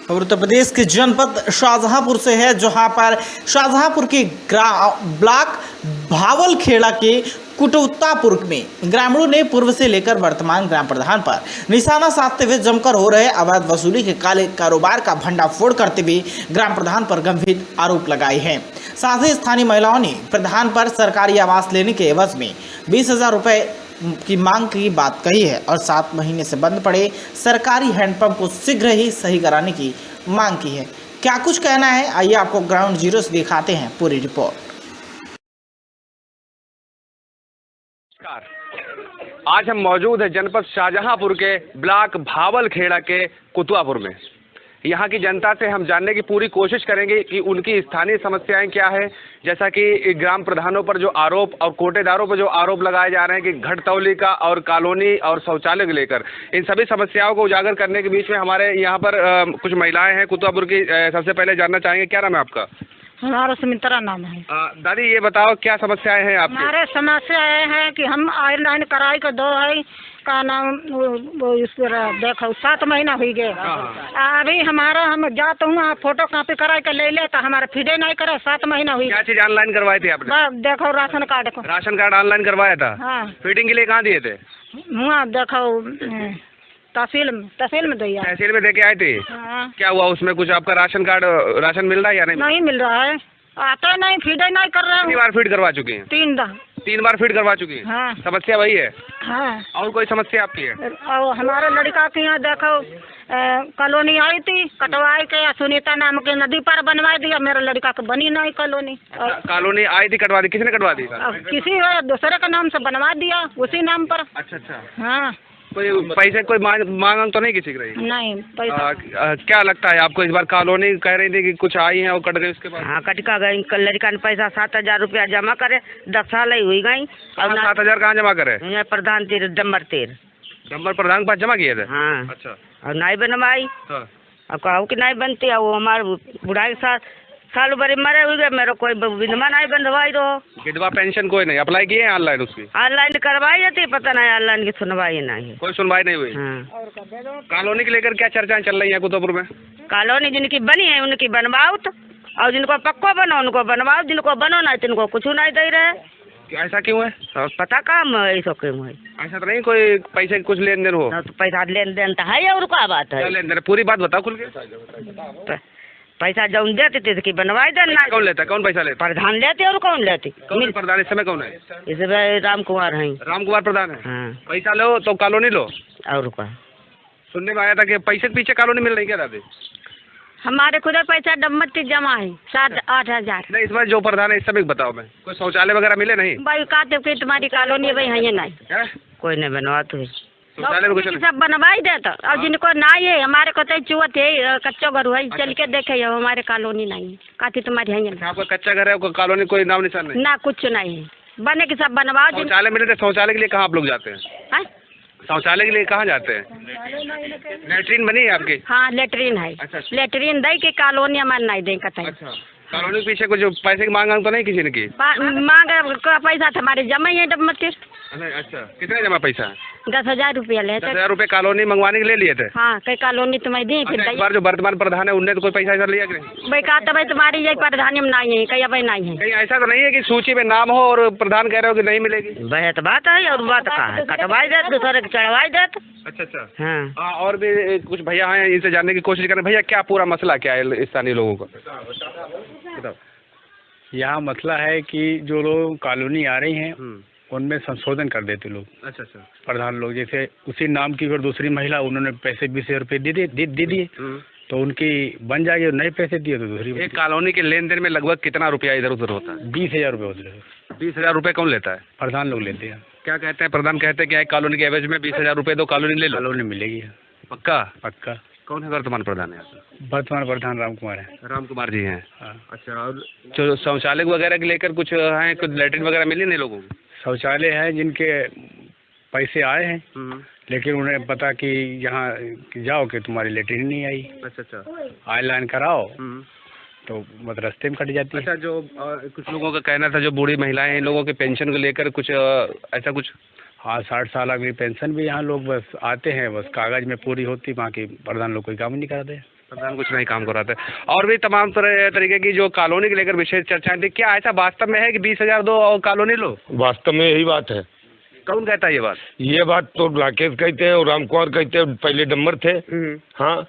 उत्तर प्रदेश के जनपद शाहजहांपुर से है, जहां पर शाहजहांपुर के ब्लॉक भावलखेड़ा के कुटुत्तापुर में ग्रामीणों ने पूर्व से लेकर वर्तमान ग्राम प्रधान पर निशाना साधते हुए जमकर हो रहे अवैध वसूली के काले कारोबार का भंडाफोड़ करते हुए ग्राम प्रधान पर गंभीर आरोप लगाए हैं। साथ ही स्थानीय महिलाओं ने प्रधान पर सरकारी आवास लेने के एवज में 20,000 रुपए की मांग की बात कही है और 7 महीने से बंद पड़े सरकारी हैंडपंप को शीघ्र ही सही कराने की मांग की है। क्या कुछ कहना है, आइए आपको ग्राउंड जीरो से दिखाते हैं पूरी रिपोर्ट। आज हम मौजूद हैं जनपद शाहजहांपुर के ब्लॉक भावलखेड़ा के कुतुआपुर में। यहाँ की जनता से हम जानने की पूरी कोशिश करेंगे कि उनकी स्थानीय समस्याएं क्या है। जैसा कि ग्राम प्रधानों पर जो आरोप और कोटेदारों पर जो आरोप लगाए जा रहे हैं कि घटतौली का और कॉलोनी और शौचालय को लेकर, इन सभी समस्याओं को उजागर करने के बीच में हमारे यहाँ पर कुछ महिलाएं हैं कुतुआपुर की। सबसे पहले जानना चाहेंगे, क्या नाम है आपका? हमारा सुमित्रा नाम है। दादी, ये बताओ क्या समस्याएं हैं आपकी? हमारे समस्या ये है कि हम ऑनलाइन कराई को दो है का नाम वो इस पर देखो 7 महीना हो गए। अभी हमारा हम जाते हूँ फोटो कॉपी कराई के ले ले तो हमारा फीडे नहीं करे। 7 महीना हुई। क्या चीज ऑनलाइन करवाई थी आपने? देखो राशन कार्ड को। राशन कार्ड ऑनलाइन करवाया था? हाँ। फीडिंग के लिए कहाँ दिए थे? हुआ देखो तहसील में दिया। तहसील में दे के आए थे? हाँ। क्या हुआ उसमें? कुछ आपका राशन कार्ड राशन मिल रहा है या नहीं? नहीं मिल रहा है, आता नहीं, फीडे नहीं कर रहे। कितनी बार फीड करवा चुकी हैं? 3 बार फीड करवा चुकी हैं। हाँ। समस्या वही है? हाँ। और कोई समस्या आपकी है? और हमारे लड़का के यहाँ देखो कॉलोनी आई थी, कटवाई के सुनीता नाम के नदी पर बनवा दिया। मेरे लड़का को बनी नहीं कॉलोनी। कॉलोनी आई थी, कटवा दी? किसने कटवा दी? किसी दूसरे के नाम से बनवा दिया, उसी नाम पर। अच्छा। हाँ। कोई पैसे कोई मांग तो नहीं किसी की रही? नहीं पैसा। क्या लगता है आपको? इस बार कॉलोनी कह रही थी कि कुछ आई है और कट गई उसके बाद? हाँ, कट का गई। कल लड़का ने पैसा 7,000 रुपया जमा करे, 10 साल ही हुई गई। और 7,000 कहाँ जमा करे? प्रधान तीर डम्बर प्रधान के पास जमा किए थे? हाँ। अच्छा। और नाई बनवाई। हाँ। अब कहो कि नहीं बनती है, वो हमारे बुढ़ाई के साथ साल भरी मरे हुए। मेरे कोई विधवा नहीं बंधवाई दो। विधवा पेंशन कोई नहीं अप्लाई किए हैं ऑनलाइन? उसकी ऑनलाइन करवाई जाती, पता नहीं ऑनलाइन की सुनवाई नहीं है। कोई सुनवाई नहीं हुई। हाँ। कॉलोनी को लेकर क्या चर्चाएं चल रही हैं कुतुआपुर में? कॉलोनी जिनकी बनी है उनकी बनवाओ तो, और जिनको पक्को बनो उनको बनवाओ, जिनको बनो नहीं तो इनको कुछ नहीं दे रहे। ऐसा क्यों है? पता काम ऐसा क्यों है? ऐसा तो नहीं कोई पैसे कुछ लेन देन हो? तो पैसा लेन देन तो है और क्या बात है? लेन देन पूरी बात बताओ खुल के। पैसा जौन देते थे कि बनवाई देना। कौन लेता है? कौन पैसा लेता? प्रधान लेते और कौन लेते? कौन प्रधान इस समय? कौन है? इस समय राम कुमार हैं। राम कुमार प्रधान है। हाँ। पैसा लो तो कॉलोनी लो। और क्या? सुनने में आया था कि पैसे के पीछे कॉलोनी मिल रही क्या दादी? हमारे खुद पैसा डम्मती जमा है 7-8 हजार। नहीं, इस बार जो प्रधान है इस समय बताओ। मैं कोई शौचालय वगैरह मिले नहीं? भाई कहते कि तुम्हारी कॉलोनी भाई है नहीं। क्या कोई नहीं बनवाते है। शौचालय में कुछ नहीं? सब बनवाई देता। और जिनको नहीं है, हमारे को तो चुवत है, कच्चा घर है, चल के देखे हमारे कॉलोनी नहीं है। कहती तुम्हारी है अच्छा, आपका कच्चा घर है, कॉलोनी कोई नाम निशान नहीं? ना, कुछ नहीं है। बने के सब बनवाओ। शौचालय मिले थे? शौचालय के लिए कहाँ आप लोग जाते हैं? हाँ? शौचालय के लिए कहाँ जाते हैं? लेटरिन बनी है आपकी? हाँ, लेटरिन है। अच्छा। लेटरिन दे के कॉलोनी हमारे नहीं दे कतई। अच्छा। कॉलोनी के पीछे कुछ पैसे की मांग तो नहीं किसी ने की? मांग का पैसा हमारे जमा ही है डम्मती। अच्छा, कितने जमा पैसा है? 10,000 रुपया लेते। 10,000 रुपये कॉलोनी मंगवाने के लिए लिए थे? हाँ, कई कॉलोनी तुम्हें दी फिर। इस बार जो वर्तमान प्रधान है उनने तो कोई पैसा ऐसा लिया कि नहीं? भाई कहते भाई तुम्हारी यही प्रधानी में नहीं है, कहीं भाई नहीं है। कहीं ऐसा तो नहीं है कि सूची में नाम हो और प्रधान कह रहे हो कि नहीं मिलेगी? वह तो बात है, और बात कहाँ है? कटवाई देते, दूसरे के चढ़वाई देते। अच्छा। हाँ। और भी कुछ भैया हैं, इनसे जानने की कोशिश करें। भैया, क्या पूरा मसला क्या है स्थानीय लोगों का? बताओ। यहाँ मसला है कि जो लोग कॉलोनी आ रही हैं उनमें संशोधन कर देते लोग। अच्छा। प्रधान लोग जैसे उसी नाम की अगर दूसरी महिला उन्होंने पैसे 20,000 रुपये दे दिए तो उनकी बन जाएगी, और नए पैसे दिए तो दूसरी। एक कॉलोनी के लेन देन में लगभग कितना रुपया इधर उधर होता है? 20,000 रुपये होते हैं। 20,000 रुपये कौन लेता है? प्रधान लोग लेते हैं। क्या कहते हैं प्रधान? कहते हैं कि कॉलोनी के एवज में 20,000 रुपये दो, कॉलोनी ले लो। कॉलोनी मिलेगी पक्का। कौन है वर्तमान प्रधान है? वर्तमान प्रधान राम कुमार है। राम कुमार जी हैं। हाँ। अच्छा। और जो शौचालय वगैरह के लेकर कुछ हैं, कुछ लेटरिन वगैरह मिली नहीं लोगों को? शौचालय है जिनके पैसे आए हैं लेकिन उन्हें पता कि यहाँ जाओ कि तुम्हारी लेटरिन नहीं आई। अच्छा। ऑनलाइन कराओ तो मतलब रास्ते में कट जाती है। अच्छा, जो कुछ लोगों का कहना था, जो बूढ़ी महिलाएं हैं, इन लोगों के पेंशन को लेकर कुछ ऐसा कुछ? हाँ, 60 साल की पेंशन भी यहाँ लोग बस आते हैं, बस कागज में पूरी होती, बाकी प्रधान लोग कोई काम नहीं कराते। प्रधान कुछ नहीं काम कराते। और भी तमाम तरीके की जो कॉलोनी के लेकर विशेष चर्चाएं थी, क्या ऐसा वास्तव में है कि 20,000 दो और कॉलोनी लो? वास्तव में यही बात है। कौन कहता है ये बात? ये बात तो राकेश कहते हैं और राम कुमार कहते हैं, पहले डम्बर थे। हाँ,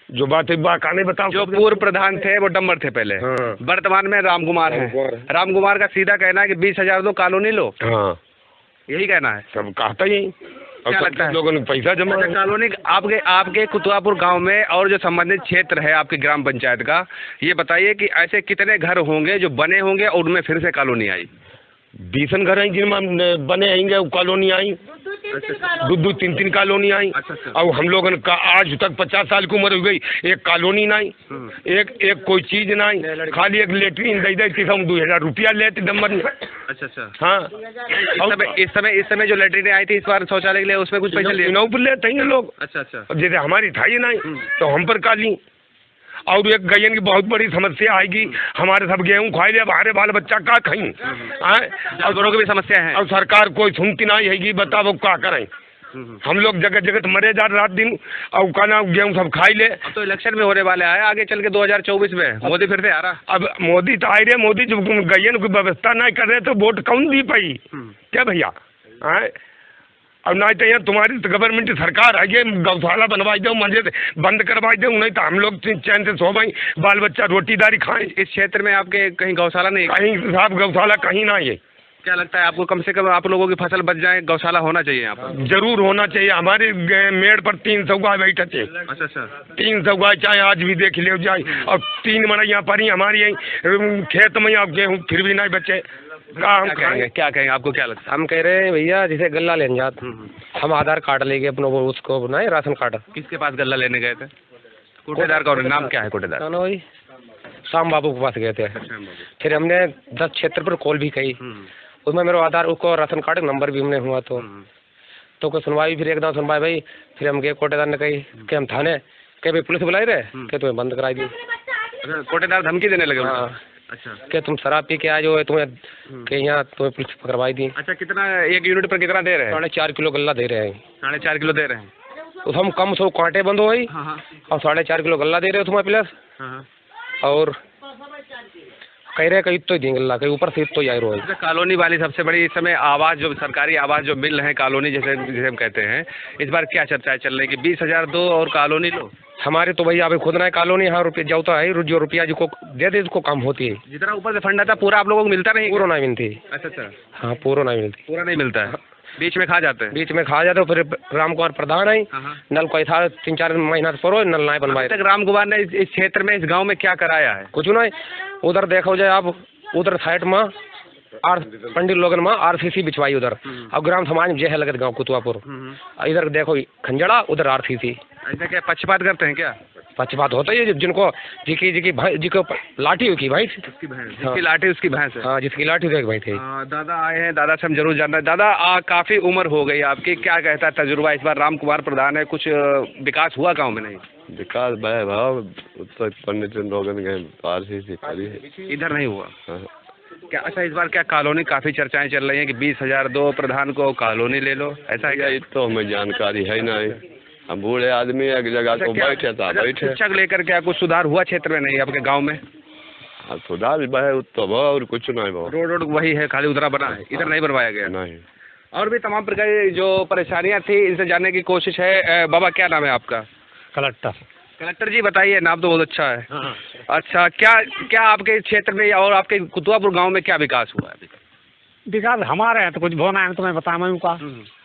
जो बात है बाकाने बताओ। जो पूर्व प्रधान थे वो डम्बर थे पहले। हाँ। वर्तमान में राम कुमार है। राम कुमार का सीधा कहना है कि 20,000 दो कॉलोनी लो। हाँ, यही कहना है। सब कहता ही। और क्या लगता है? लोगों ने पैसा जमा। अच्छा, कॉलोनी आपके कुतुआपुर गांव में और जो संबंधित क्षेत्र है आपकी ग्राम पंचायत का, ये बताइए कि ऐसे कितने घर होंगे जो बने होंगे और उनमें फिर से कॉलोनी आई? 20 घर हैं जिनमें बने आएंगे, कॉलोनी आई। दो 3 कॉलोनी आई। और हम लोगों ने आज तक 50 साल की उम्र हो गई, एक कॉलोनी नहीं, एक कोई चीज नहीं, खाली एक लेटरिन दे देती, हम 2000 रुपया लेते डम्बर में। अच्छा। हाँ, इस समय जो लेटरिन आई थी इस बार शौचालय के लिए, उसमें कुछ पैसे लिए? पर लेते हैं लोग। अच्छा। जैसे हमारी था ही नहीं तो हम पर काली। और एक गयन की बहुत बड़ी समस्या आएगी, हमारे सब गेहूँ खाई ले, हमारे बाल बच्चा का खाई। जानवरों की भी समस्या है और सरकार कोई सुनती नहीं है, बताओ क्या करें। हम लोग जगह जगह मरे जा रात दिन, और का नाम गेहूँ सब खाई ले। अब तो इलेक्शन में होने वाले है आगे चल के 2024 में, मोदी फिर से आ रहा। अब मोदी तो आ रहे, मोदी जब गयन की व्यवस्था नहीं कर रहे तो वोट कौन दी पाई? क्या भैया? अब नहीं तो यहाँ तुम्हारी तो गवर्नमेंट सरकार है, ये गौशाला बनवाई दो, मजे से बंद करवाई दो, नहीं तो हम लोग चैन से सो भाई, बाल बच्चा रोटीदारी खाएं। इस क्षेत्र में आपके कहीं गौशाला नहीं? कहीं साहब गौशाला कहीं ना है। क्या लगता है आपको, कम से कम आप लोगों की फसल बच जाए, गौशाला होना चाहिए यहाँ पर? जरूर होना चाहिए। हमारे मेड़ पर 300 गाय बैठे थे। अच्छा। 300 गाय चाहे आज भी देख ले जाए, और 3 महीने यहाँ पर ही हमारी खेत में आप गेहूँ फिर भी नहीं बचे। क्या कहेंगे? आपको क्या लगता है? हम कह रहे हैं भैया, जैसे गल्ला लेने जाते, हम आधार कार्ड लेके अपना वो उसको बनाए राशन कार्ड। किसके पास गल्ला लेने गए थे? कोटेदार का नाम क्या है? कोटेदार ना वही श्याम बाबू के पास गए थे। फिर हमने 10 क्षेत्र पर कॉल भी की, उसमें मेरा आधार उसको राशन कार्ड नंबर भी हमने हुआ तो कोई सुनवाई, फिर एकदम सुनवाई भाई, फिर हम गए कोटेदार ने कही कि हम थाने के भाई पुलिस बुलाई रहे कि तुम्हें बंद कराई दी। कोटेदार धमकी देने लगे? हाँ। अच्छा। कि तुम शराब पी के आ जाओ, तुम्हें कि यहाँ तुम्हें पुलिस पकड़वाई दी। अच्छा, कितना एक यूनिट पर कितना दे रहे हैं? 4.5 किलो गल्ला दे रहे हैं। 4.5 किलो दे रहे हैं? तो हम कम सो कांटे बंद हो गई और 4.5 किलो गल्ला दे रहे हो तुम्हें प्लस। और कह रहे कहीं तो ही गल्ला, कहीं ऊपर से तो जा रहे हो। कॉलोनी वाली सबसे बड़ी इस समय आवाज, जो सरकारी आवाज जो मिल रहे हैं कॉलोनी जिसे हम कहते हैं, इस बार क्या चर्चाएं चल रही है कि 20,000 दो और कॉलोनी लो? हमारे तो भैया अभी खुद ना कॉलोनी, यहाँ रुपये जाता है, जो रुपया जिसको दे दे उसको काम होती है। जितना ऊपर से फंड आता पूरा आप लोगों को मिलता नहीं? पूरा नहीं मिलती। अच्छा। हाँ, पूरा नहीं मिलती। पूरा नहीं मिलता है, बीच में खा जाते हैं? बीच में खा जाते। फिर राम कुमार प्रधान है, नल कोई था 3-4 महीना पर नल नहीं बनवाए। राम कुमार ने इस क्षेत्र में, इस गाँव में क्या कराया है? कुछ नहीं। उधर देखो जाए आप, उधर साइड में पंडित लोगन में RCC बिछवाई उधर, और ग्राम समाज में जे है लगत गाँव कुतुआपुर। इधर देखो खंजड़ा, उधर RCC। ऐसा क्या पक्षपात करते हैं क्या? पक्षपात होता है, जिनको जिसको लाठी हुई भाई, जिसकी लाठी उसकी भैंस है। हाँ, जिसकी लाठी उसकी भैंस है। दादा आए हैं, दादा से हम जरूर जानना है। दादा, काफी उम्र हो गई आपकी, क्या कहता है तजुर्बा? इस बार राम कुमार प्रधान है, कुछ विकास हुआ गाँव में? नहीं विकास भाव तो पंडित लोगन के RCC इधर नहीं हुआ क्या? अच्छा, इस बार क्या कॉलोनी, काफी चर्चाएं चल रही हैं कि 20,000 दो प्रधान को कॉलोनी ले लो, ऐसा है क्या? ये तो हमें जानकारी है नहीं, हम बूढ़े आदमी एक जगह तो बैठे था। शिक्षा को लेकर क्या कुछ सुधार हुआ क्षेत्र में? नहीं आपके गाँव में? सुधार तो और कुछ नहीं, रोड वही है, खाली उधरा बना है, इधर नहीं बनवाया गया? नहीं। और भी तमाम प्रकार की जो परेशानियां थी, इनसे जानने की कोशिश है। बाबा, क्या नाम है आपका? कलेक्टर जी बताइए, नाम तो बहुत अच्छा है। अच्छा, क्या आपके क्षेत्र में और आपके कुतुआपुर गांव में क्या विकास हुआ है अभी? विकास हमारे हैं तो कुछ भो ना है, तो मैं बताऊँ का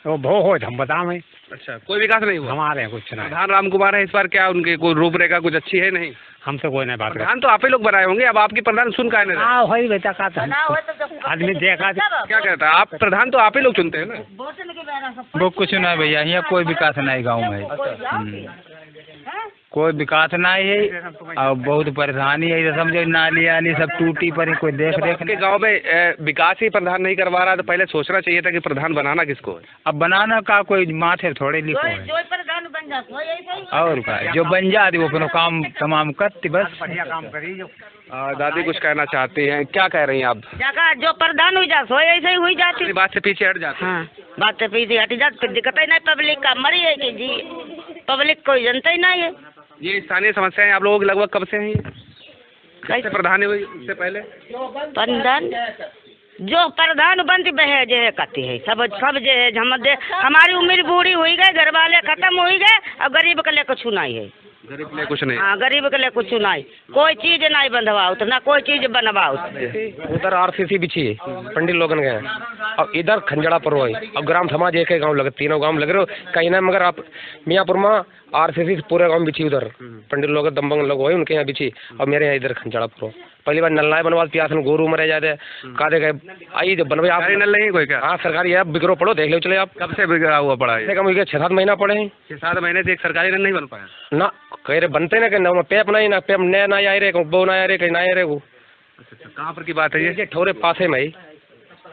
वो भो हो तो हम बताएं। अच्छा, कोई विकास नहीं हुआ हमारे यहाँ? कुछ नहीं। प्रधान राम कुमार है, इस बार क्या उनकी कोई रूपरेखा कुछ अच्छी है? नहीं, हमसे कोई नहीं बात। प्रधान तो आप ही लोग बनाए होंगे, अब आपकी प्रधान सुन का है? हाँ, वही बेटा का आदमी देखा क्या कहता है? आप प्रधान तो आप ही लोग चुनते हैं ना? वो कुछ नहीं भैया, यहाँ कोई विकास नहीं गाँव में। कोई विकास नहीं है और बहुत परेशानी है, समझो नाली आली सब टूटी पड़ी, कोई देख रेख के गांव में विकास ही प्रधान नहीं करवा रहा, तो पहले सोचना चाहिए था कि प्रधान बनाना किसको है। अब बनाना का कोई माथे थोड़े लिखो है, और क्या जो बन जाती वो अपना काम तमाम करती, बस बढ़िया काम करी। दादी कुछ कहना चाहती हैं, क्या कह रही हैं आप? जो प्रधान हुई जाती ऐसे ही हुई जाती, बात से पीछे हट जाती। हाँ, बात से पीछे हट जाती, फिर दिक्कत ही नहीं। पब्लिक का मरी है कि जी, पब्लिक कोई जनता ही नहीं है। ये स्थानीय समस्याएं आप लोगों की लगभग कब से हैं ये? कब से प्रधान हुई उससे पहले? प्रधान जो प्रधान बनती बहे जे है कहती है सब जे है हमारी उम्र बूढ़ी हुई गई, घर वाले खत्म हुई गए, अब गरीब के लिए कुछ नहीं है। गरीब के लिए कुछ नहीं? हाँ, गरीब के लिए कुछ नहीं, कोई चीज नहीं बंधवाओ ना कोई चीज बनवाओ। उधर आरसीसी बिछी है पंडित लोगन के, और इधर खंजड़ा पर है, और ग्राम समाज एक गाँव लगे, तीनों गाँव लग रहे कहीं ना, मगर आप मियाँपुर में आरसीसी पूरे गाँव बिछी, उधर पंडित लोग दम्बंग लोग हुए उनके यहाँ बिछी, और मेरे यहाँ इधर खंजड़ा पर। पहली बार नल्लाए बनवा प्यासन गोरू मरे जाते कादे गए आई जब बनवे आप नल नहीं कोई क्या? हाँ सरकारी है, बिगड़ो पड़ो देख लो चले आप। कब से बिगड़ा हुआ पड़ा है? कम 6-7 महीना पड़े हैं। 6-7 महीने से एक सरकारी नल नहीं बन पाया ना, कह रहे बनते ना, कहना पेप नहीं ना, पेप नया ना आए रे, बो ना आए रे, कहीं ना आए रे वो। अच्छा, कहाँ पर की बात है ये? ठोरे पासे में ही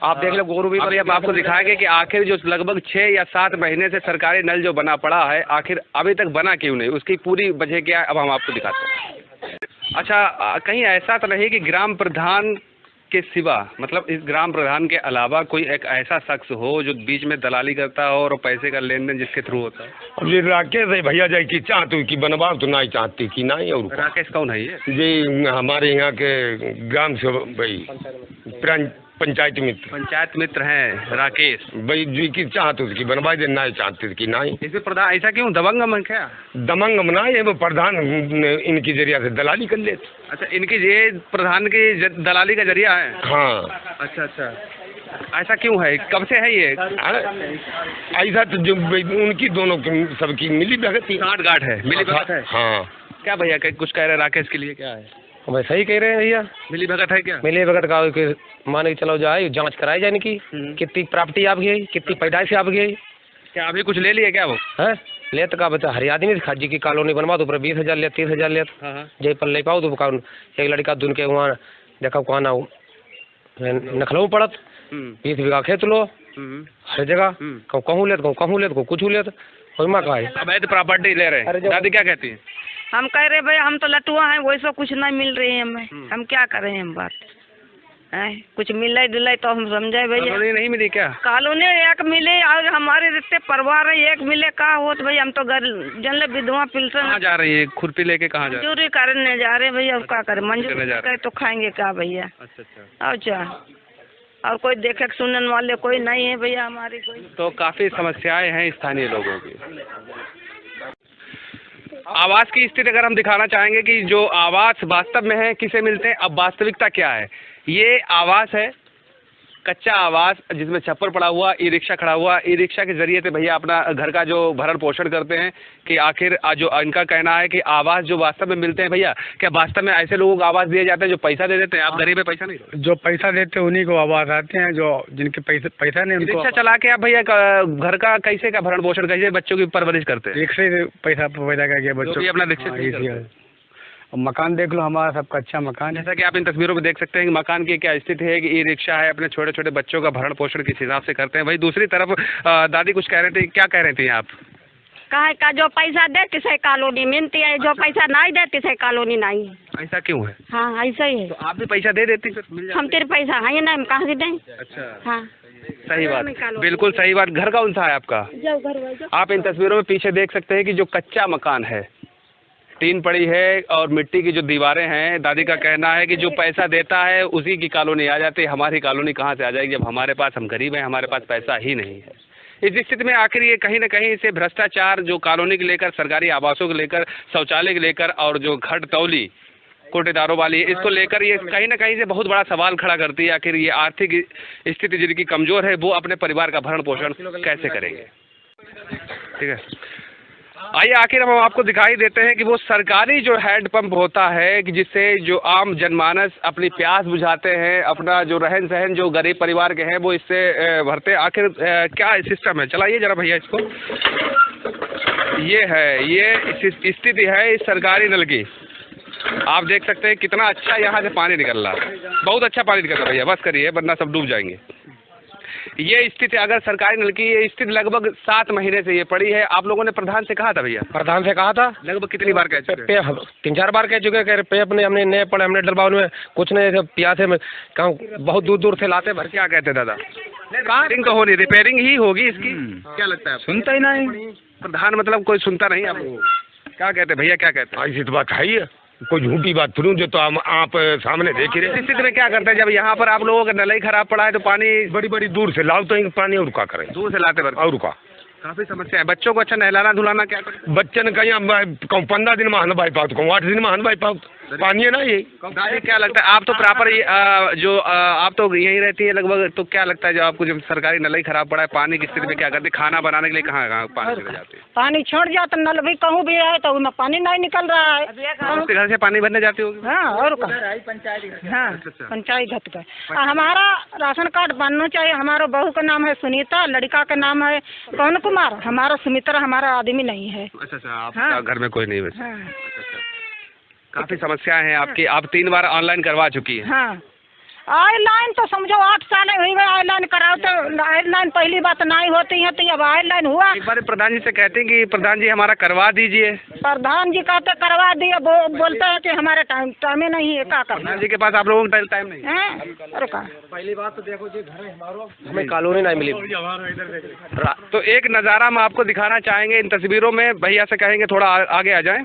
आप देख लो गोरू भी। अभी अब आपको दिखाएंगे कि आखिर जो लगभग 6 या 7 महीने से सरकारी नल जो बना पड़ा है, आखिर अभी तक बना क्यों नहीं, उसकी पूरी वजह क्या है, अब हम आपको दिखाते हैं। अच्छा, कहीं ऐसा तो नहीं कि ग्राम प्रधान के सिवा, मतलब इस ग्राम प्रधान के अलावा कोई एक ऐसा शख्स हो जो बीच में दलाली करता हो और पैसे का लेन देन जिसके थ्रू होता है? अब ये राकेश है भैया जाए की चाहती की बनवाओ तो नहीं चाहती की नहीं। और राकेश कौन है ये? जी हमारे यहाँ के ग्राम से भाई पंचायत मित्र हैं राकेश भाई जी की चाहती उसकी बनवा दे, नहीं चाहती की नहीं। इसमें प्रधान ऐसा क्यों दबंगम है क्या? दमंगम ना, ये वो प्रधान इनकी जरिया से दलाली कर लेते। अच्छा, इनकी ये प्रधान की दलाली का जरिया है? हाँ। अच्छा अच्छा, ऐसा क्यों है, कब से है ये ऐसा? तो जो उनकी दोनों सबकी मिली भगत गांठ है, मिली भगत है। हाँ। क्या भैया कुछ कह रहे हैं राकेश के लिए? क्या है भाई? सही कह रहे हैं भैया, मिली भगत है क्या? मिली भगत का मान के चलो जाए, जांच कराई जाए इनकी, कितनी प्रॉपर्टी आप गई, कितनी पैदाइश आप गई। क्या अभी कुछ ले लिए क्या वो? है ले तो का बता, हर आदमी खाजी की कॉलोनी बनवा तो 20,000 ले, 30,000 ले, जय पर ले पाओ तो एक लड़का दुन के वहाँ देखा कहाँ ना नखलऊ पड़त 20 बीघा खेत लो हर जगह, कहूँ ले कहूँ ले कुछ ले कहा है अवैध प्रॉपर्टी ले रहे हैं। दादी क्या कहती है? हम कह रहे भाई हम तो लटुआ हैं, वैसा कुछ नहीं मिल रही है हमें, हम क्या करें हम बात है, कुछ मिले दिले तो हम समझे भैया। नहीं मिली क्या? कॉलोनी एक मिले और हमारे रिश्ते परिवार है एक मिले, कहा हो तो भाई हम तो घर जन विधवा पिलसन। कहाँ जा रही है खुरपी लेके? कहाँ जा रही? मंजूरी करने जा रहे भैया, क्या करें, मंजूरी करे तो खाएंगे क्या भैया। अच्छा। अच्छा, और कोई देखे सुनने वाले कोई नहीं है भैया हमारी कोई। तो काफी समस्याएं हैं स्थानीय लोगों की। आवास की स्थिति अगर हम दिखाना चाहेंगे कि जो आवास वास्तव में है किसे मिलते हैं, अब वास्तविकता क्या है। ये आवास है, कच्चा आवास जिसमें छप्पर पड़ा हुआ, ई रिक्शा खड़ा हुआ, ई रिक्शा के जरिए से भैया अपना घर का जो भरण पोषण करते हैं। कि आखिर जो इनका कहना है कि आवास जो वास्तव में मिलते हैं, भैया क्या वास्तव में ऐसे लोगों को आवास दिए जाते हैं जो पैसा दे देते हैं? आप गरीब है, पैसा नहीं, जो पैसा देते हैं उन्हीं को आवास आते हैं, जो जिनके पैसा नहीं उनको रिक्शा चला के आप भैया घर का कैसे का भरण पोषण, कैसे बच्चों की परवरिश करते हैं? रिक्शे से पैसा पैदा करके बच्चों अपना रिक्शा। मकान देख लो, हमारा सबका अच्छा मकान है। जैसा कि आप इन तस्वीरों में देख सकते हैं कि मकान की क्या स्थिति है कि ई रिक्शा है, अपने छोटे छोटे बच्चों का भरण पोषण किस हिसाब से करते हैं। वही दूसरी तरफ दादी कुछ कह रहे थे, क्या कह रहे थे आप? कहा का जो पैसा दे किसे कॉलोनी मिलती है, जो पैसा नहीं दे किसे कॉलोनी नहीं। ऐसा क्यों है? हाँ ऐसा ही है। तो आप भी पैसा दे देती फिर? हम तेरे पैसा है ना, हम कहाँ से दें? अच्छा हाँ सही बात, बिल्कुल सही बात। घर कौन सा है आपका? आप इन तस्वीरों में पीछे देख सकते हैं कि जो कच्चा मकान है, टीन पड़ी है और मिट्टी की जो दीवारें हैं। दादी का कहना है कि जो पैसा देता है उसी की कॉलोनी आ जाती है, हमारी कॉलोनी कहाँ से आ जाएगी जब हमारे पास, हम गरीब हैं, हमारे पास पैसा ही नहीं है। इस स्थिति में आखिर ये कहीं ना कहीं इसे भ्रष्टाचार जो कॉलोनी को लेकर, सरकारी आवासों को लेकर, शौचालय को लेकर और जो घट तौली कोटेदारों वाली, इसको लेकर ये कहीं ना कहीं से बहुत बड़ा सवाल खड़ा करती है। आखिर ये आर्थिक स्थिति जिनकी कमजोर है वो अपने परिवार का भरण पोषण कैसे करेंगे? ठीक है, आइए आखिर हम आपको दिखाई देते हैं कि वो सरकारी जो हैंड पंप होता है कि जिससे जो आम जनमानस अपनी प्यास बुझाते हैं, अपना जो रहन सहन जो गरीब परिवार के हैं वो इससे भरते हैं। आखिर क्या सिस्टम है, चलाइए जरा भैया इसको। ये है, ये स्थिति है इस सरकारी नल की। आप देख सकते हैं कितना अच्छा यहाँ से पानी निकल रहा है, बहुत अच्छा पानी निकल रहा है भैया, बस करिए वरना सब डूब जाएंगे। ये स्थिति अगर सरकारी नल की, ये स्थिति लगभग 7 महीने से ये पड़ी है। आप लोगों ने प्रधान से कहा था भैया? प्रधान से कहा था, लगभग कितनी बार कह चुके? 3-4 बार कह चुके। कह रहे पे अपने हमने नए पड़े, हमने डलवा में कुछ नहीं, प्यासे में कहूँ बहुत दूर दूर से लाते भर। क्या कहते दादा? रिपेयरिंग तो हो नहीं, रिपेयरिंग ही होगी इसकी। क्या लगता है? सुनता ही नहीं प्रधान, मतलब कोई सुनता नहीं आप लोगों? क्या कहते हैं भैया, क्या कहते हैं? ऐसी तो बात है ही है, कोई झूठी बात थोड़ी जो तो आप सामने देख ही रहे। इस स्थिति में क्या करते हैं जब यहाँ पर आप लोगों का नल ही खराब पड़ा है तो पानी बड़ी बड़ी दूर से लाओ तो पानी, और क्या करें, दूर से लाते वक्त और क्या। काफी समस्या है। बच्चों को अच्छा नहलाना धुलाना क्या करें? बच्चे ने कहीं 15 दिन में हन भाई पाओ, कहूँ 8 दिन में हन भाई पाओ, पानी है ना ये। दादी क्या लगता है, आप तो प्रॉपर आप तो यहीं रहती है लगभग, तो क्या लगता है जो आपको जब सरकारी नल ही खराब पड़ा है, पानी की स्थिति में क्या करते, खाना बनाने के लिए कहाँ पानी चले जाते हैं? पानी छोड़ जाता, नल भी कहूँ भी है तो उसमें पानी नहीं निकल रहा है। आपके घर से पानी भरने जाती होगी? हाँ, और हाँ, पंचायत घर का। हमारा राशन कार्ड बनना चाहिए। हमारा बहू का नाम है सुनीता, लड़का का नाम है पवन कुमार, हमारा सुमित्रा, हमारा आदमी नहीं है। अच्छा, आपका घर में कोई नहीं है? हाँ। काफी समस्याएं हैं आपकी। आप 3 बार ऑनलाइन करवा चुकी हैं? हाँ, ऑनलाइन तो समझो 8 साल हुई है ऑनलाइन कराओ, तो ऑनलाइन पहली बात नहीं होती है, तो अब ऑनलाइन हुआ। एक बार प्रधान जी से कहते हैं कि प्रधान जी हमारा करवा दीजिए। प्रधान जी कहते करवा दिए, बोलते हैं कि हमारे टाइम नहीं है, क्या करना। प्रधान जी के पास आप लोगों का टाइम नहीं है? अरे का पहली बात तो देखो जी, घर हमारो हमें कॉलोनी नहीं मिली। तो एक नज़ारा हम आपको दिखाना चाहेंगे इन तस्वीरों में। भैया से कहेंगे थोड़ा आगे आ जाएं।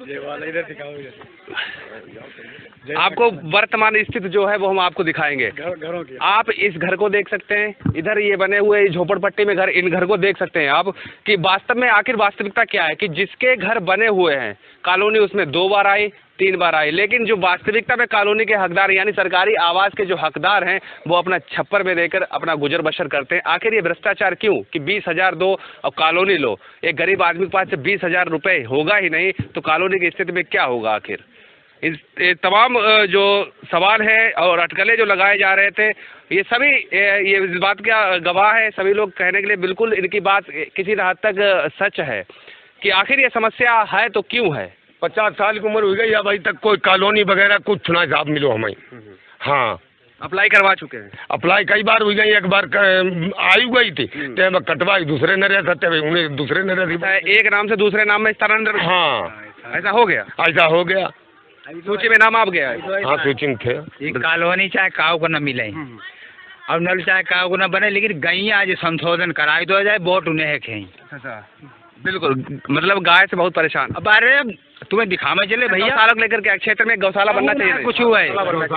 आपको वर्तमान स्थिति जो है वो हम आपको दिखाएंगे। घरों की आप इस घर को देख सकते हैं, इधर ये बने हुए झोपड़पट्टी में घर, इन घर को देख सकते हैं आप कि वास्तव में आखिर वास्तविकता क्या है कि जिसके घर बने हुए हैं कॉलोनी उसमें 2 बार आई, 3 बार आई, लेकिन जो वास्तविकता में कॉलोनी के हकदार यानी सरकारी आवास के जो हकदार हैं वो अपना छप्पर में देकर अपना गुजर बसर करते हैं। आखिर ये भ्रष्टाचार क्यों कि 20,000 दो और कॉलोनी लो? एक गरीब आदमी के पास से 20,000 रुपये होगा ही नहीं तो कॉलोनी की स्थिति में क्या होगा? आखिर ये तमाम जो सवाल है और अटकलें जो लगाए जा रहे थे ये सभी ये इस बात का गवाह है। सभी लोग कहने के लिए बिल्कुल इनकी बात किसी हद तक सच है कि आखिर ये समस्या है तो क्यों है। 50 साल की उम्र हो गई, अब अभी तक कोई कॉलोनी वगैरह कुछ ना जवाब मिलो हमें। हाँ, अप्लाई करवा चुके हैं? अप्लाई कई बार हुई गई, एक बार आई गई थी तो कटवाई, दूसरे न रह सकते उन्हें, दूसरे न रह, एक नाम से दूसरे नाम में स्थानांतरण। हाँ, ऐसा हो गया? ऐसा हो गया, सूची में नाम आप गया है? हाँ, सूची में थे। ये कॉलोनी चाहे काव को न मिले और नल चाहे काव को न बने, लेकिन गई आज संशोधन कराई दो जाए, वोट उन्हें है कहीं। अच्छा, बिल्कुल, मतलब गाय से बहुत परेशान। अब अरे तुम्हें दिखावे चले भैया, गौशाला लेकर के क्षेत्र में गौशाला बनना चाहिए। कुछ हुआ है,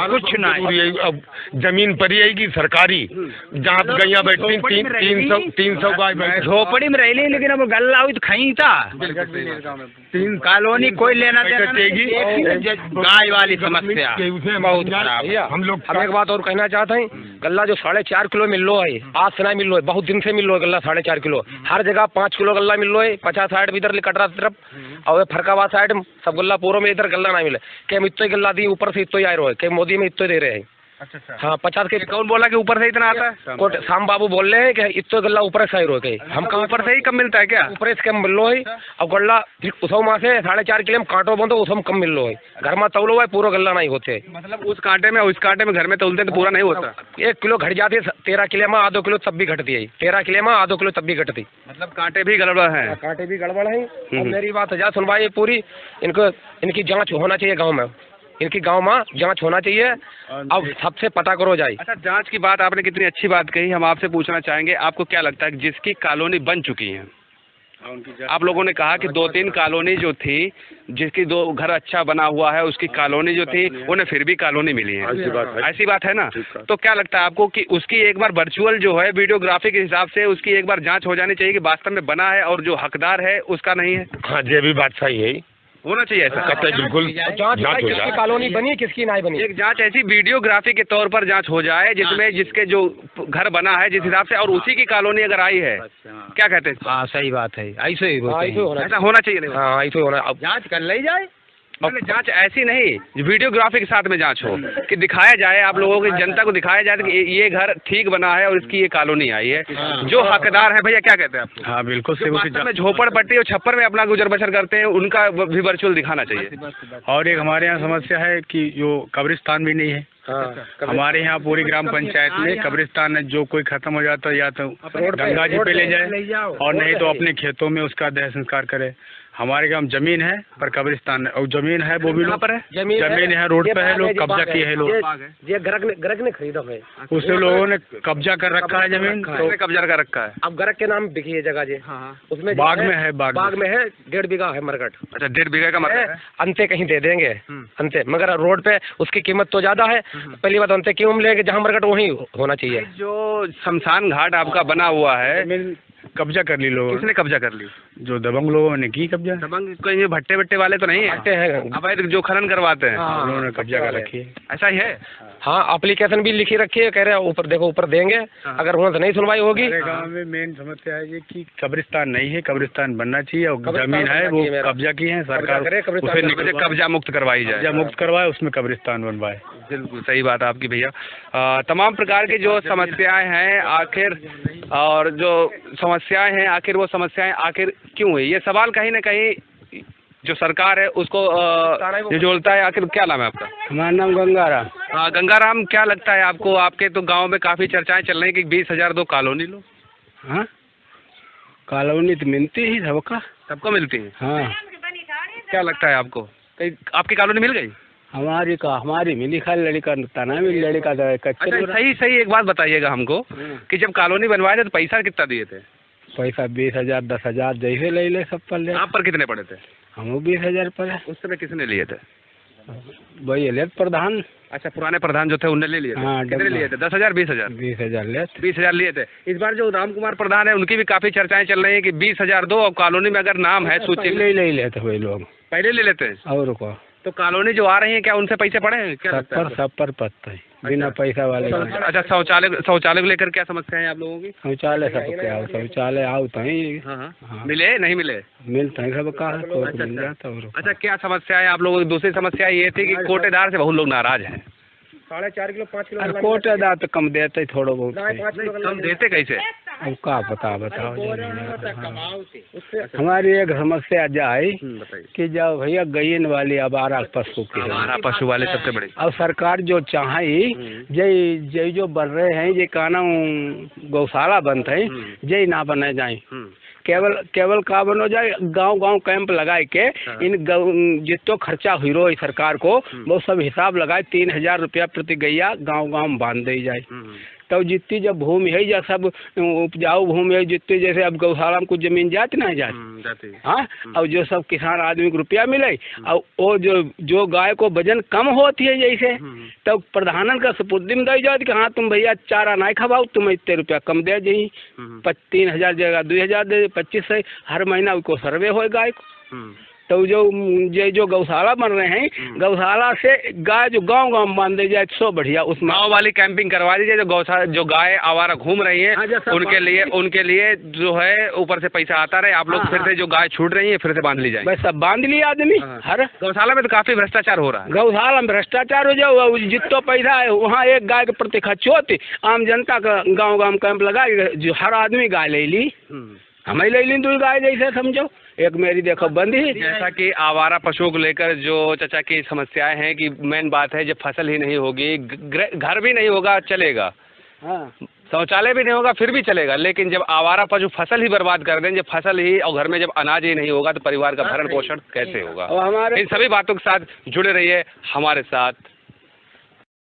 कुछ नहीं। अब जमीन पर ही सरकारी जहाँ गैया बैठती 300 गाय झोपड़ी में रही, लेकिन अब गल्ला हुई तो खाई था। 3 कॉलोनी कोई लेना देना गाय वाली समस्या बहुत खराब। हम एक बात और कहना चाहते हैं, गल्ला जो 4.5 किलो मिल लो है, आज से नहीं मिल लो है, बहुत दिन से मिल लो है गल्ला 4.5 किलो। हर जगह 5 किलो गल्ला मिल लो है, 50-60 इधर कटरा तरफ और फरकाबाद साइड सब गल्ला पूर्व में इधर गल्ला नहीं मिले। क्या हम इतना गल्ला दी ऊपर से इतना ही आ रहे हैं, मोदी में इतना दे रहे हैं। अच्छा, हाँ, 50 के कौन बोला कि ऊपर से इतना आता है? शाम बाबू बोल रहे हैं कि इतना गल्ला ऊपर से आए रहे, हम कहाँ ऊपर से ही कम मिलता है क्या? ऊपर से कम मिल लो है। अब गल्ला उसो माँ से 4.5 किलो में कांटो बंदो उसमें कम मिल लो है, घर में तौलो है पूरा गल्ला नहीं होते। मतलब उस कांटे में घर में तौलते तो पूरा नहीं होता। 1 किलो घट जाती है, 13 किलो में आधो किलो तब भी घटती है, 13 किलो में आधो किलो तब भी घटती। मतलब कांटे भी गड़बड़ है? कांटे भी गड़बड़ है। अब मेरी बात जा सुनवाई पूरी, इनकी जांच होना चाहिए गांव में, इनकी गांव में जांच होना चाहिए। अब सबसे पता करो जाए। अच्छा, जांच की बात आपने कितनी अच्छी बात कही। हम आपसे पूछना चाहेंगे, आपको क्या लगता है कि जिसकी कॉलोनी बन चुकी है, आप लोगों ने कहा कि 2-3 कॉलोनी जो थी जिसकी 2 घर अच्छा बना हुआ है उसकी कॉलोनी जो थी उन्हें फिर भी कॉलोनी मिली है, ऐसी बात है ना? तो क्या लगता है आपको कि उसकी एक बार वर्चुअल जो है वीडियोग्राफी के हिसाब से उसकी एक बार जांच हो जानी चाहिए कि वास्तव में बना है और जो हकदार है उसका नहीं है? हाँ, ये भी बात सही है, होना चाहिए ऐसा। बिल्कुल जांच हो जाए, कॉलोनी बनी किसकी नहीं बनी। एक जांच ऐसी वीडियोग्राफी के तौर पर जांच हो जाए जिसमें जिसके जो घर बना है जिस हिसाब से और उसी की कॉलोनी अगर आई है, क्या कहते हैं? हाँ, सही बात है, ऐसे ही ऐसा होना चाहिए। हाँ, ऐसे होना। अब जांच कर ली जाए, जांच ऐसी नहीं, वीडियोग्राफी के साथ में जांच हो कि दिखाया जाए, आप लोगों की जनता को दिखाया जाए कि ये घर ठीक बना है और इसकी ये कॉलोनी आई है, जो हकदार है। भैया क्या कहते हैं आप? हाँ, बिल्कुल में झोपड़पट्टी और छप्पर में अपना गुजर बसर करते हैं उनका भी वर्चुअल दिखाना चाहिए। और एक हमारे यहाँ समस्या है कि जो कब्रिस्तान भी नहीं है। हमारे यहाँ पूरी ग्राम पंचायत में कब्रिस्तान है, जो कोई खत्म हो जाता है या तो गंगा जी पे ले जाए और नहीं तो अपने खेतों में उसका देह संस्कार करे। हमारे गांव जमीन है पर कब्रिस्तान और जमीन है वो भी लोग पर है जमीन है रोड पे है, लोग कब्जा किए हैं लोग, ये ग्रक ने खरीदा है, उससे लोगों ने कब्जा कर रखा है जमीन, तो कब्जा कर रखा है। अब ग्रक के नाम बिकी है जगह जी। उसमें बाग में है, बाग में है 1.5 बीघा है मरकट। अच्छा 1.5 बीघे का मतलब है अंते कहीं दे देंगे अंते, मगर रोड पे उसकी कीमत तो ज्यादा है। पहली बात अंते क्यों हम लेंगे, जहाँ मरकट वहीं होना चाहिए। जो शमशान घाट आपका बना हुआ है, जमीन कब्जा कर ली लोगों किसने कब्जा कर ली? जो दबंग लोगों ने की कब्जा। दबंग कोई ये भट्टे भट्टे वाले तो नहीं है? भट्टे हैं अवैध जो खनन करवाते हैं उन्होंने कब्जा कर रखी है। ऐसा ही है? हाँ, एप्लीकेशन भी लिखी रखी है, कह रहे हैं ऊपर देखो ऊपर देंगे, अगर वहाँ से नहीं सुनवाई होगी। हमारे गांव में मेन समस्या है ये कि कब्रिस्तान नहीं है, कब्रिस्तान बनना चाहिए और जमीन है वो कब्जा की है सरकार, उसे कब्जा मुक्त करवाई जाए, कब्जा मुक्त करवाए, उसमें कब्रिस्तान बनवाए। बिल्कुल सही बात आपकी भैया। तमाम प्रकार की जो समस्याएं हैं आखिर, और जो समस्याएं हैं आखिर वो समस्याएं आखिर क्यों हुई, ये सवाल कहीं ना कहीं जो सरकार है उसको झोलता है। आखिर क्या नाम है आपका? हमारा नाम गंगाराम। गंगाराम, क्या लगता है आपको, आपके तो गांव में काफी चर्चाएं चल रही हैं कि 20,000 दो कॉलोनी लो। हाँ, कॉलोनी तो मिलती ही सबको मिलती है। हाँ, क्या लगता है आपको, कहीं आपकी कॉलोनी मिल गई? हमारी मिली खाली लड़का तना मिली, लड़का अच्छा सही एक बात बताइएगा हमको कि जब कॉलोनी बनवाए थे तो पैसा कितना दिए थे? पैसा 20,000 10,000 जैसे ले ले सब पर ले। आप पर कितने पड़े थे? हम 20,000 पर है। उस समय किसने लिए थे? वही ले प्रधान। अच्छा, पुराने प्रधान जो थे उनने ले लिए थे। हाँ, कितने लिए थे? 10,000 20,000? 20,000 ले 20,000 लिए थे। इस बार जो राम कुमार प्रधान है उनकी भी काफी चर्चाएं चल रही है कि 20,000 दो और कॉलोनी में अगर नाम है सूची ले लेते वही लोग, पहले ले लेते हैं। और को तो कॉलोनी जो आ रही है क्या उनसे पैसे पड़े हैं क्या? सब पर पत्ता है, बिना पैसा वाले। अच्छा, शौचालय को लेकर क्या समस्या है आप लोगों की? शौचालय सब क्या, शौचालय आओ तो हाँ। मिले नहीं मिले? मिलता है सब का। अच्छा, क्या समस्या है आप लोगों की? दूसरी समस्या ये थी कि कोटेदार से बहुत लोग नाराज हैं। 4.5 किलो 5 किलो कोटेदार तो कम देते थोड़ा बहुत, कम देते कैसे? अब का बताओ। हमारी एक समस्या जाए कि जब भैया गईन वाली आवारा पशु की, आवारा पशु वाले सबसे बड़े, अब सरकार जो चाहे जय जो बन रहे हैं ये काना गौशाला बनते हैं जय ना बने जाए, केवल का बनो जाए, गांव कैंप लगाए के इन जितो खर्चा हुई रो सरकार को वो सब हिसाब लगाए 3,000 रुपया प्रति गैया गांव बांध दी जाए। तो जितनी जब भूमि है या सब उपजाऊ भूमि है जितनी, जैसे अब गौशाला में कुछ जमीन जाती ना जाती, हाँ, और जो सब किसान आदमी को रुपया मिले और वो जो गाय को वजन कम होती है जैसे, तो प्रधानन का सुपुर्दी में दी जाती कि हाँ तुम भैया चारा नहीं खवाओ, तुम्हें इतने रुपया कम दे दी, 3,000 जगह 2,000 दे, 25 हर महीना उसको सर्वे हो गाय को। तो जो गौशाला बन रहे हैं, गौशाला से गाय जो गांव बांध दी जाए सो बढ़िया, उस गाँव वाली कैंपिंग करवा दीजिए, जो गाय आवारा घूम रही है उनके लिए जो है ऊपर से पैसा आता रहे, आप लोग फिर से जो गाय छूट रही है फिर से बांध ली जाए। बस सब बांध लिया आदमी। हर गौशाला में तो काफी भ्रष्टाचार हो रहा है। गौशाला में भ्रष्टाचार हो जाओ, जितना पैसा है वहाँ एक गाय के प्रति खर्च होती, आम जनता का गाँव कैंप लगाई, जो हर आदमी गाय ले ली, हमें ले ली 2 गाय जैसे समझो, एक मेरी देखो बंद ही। जैसा कि आवारा पशुओं को लेकर जो चाचा की समस्याएं हैं कि मेन बात है जब फसल ही नहीं होगी, घर भी नहीं होगा चलेगा, हाँ, शौचालय भी नहीं होगा फिर भी चलेगा, लेकिन जब आवारा पशु फसल ही बर्बाद कर दें, जब फसल ही और घर में जब अनाज ही नहीं होगा तो परिवार का भरण पोषण कैसे होगा? इन सभी बातों के साथ जुड़े रहिए हमारे साथ।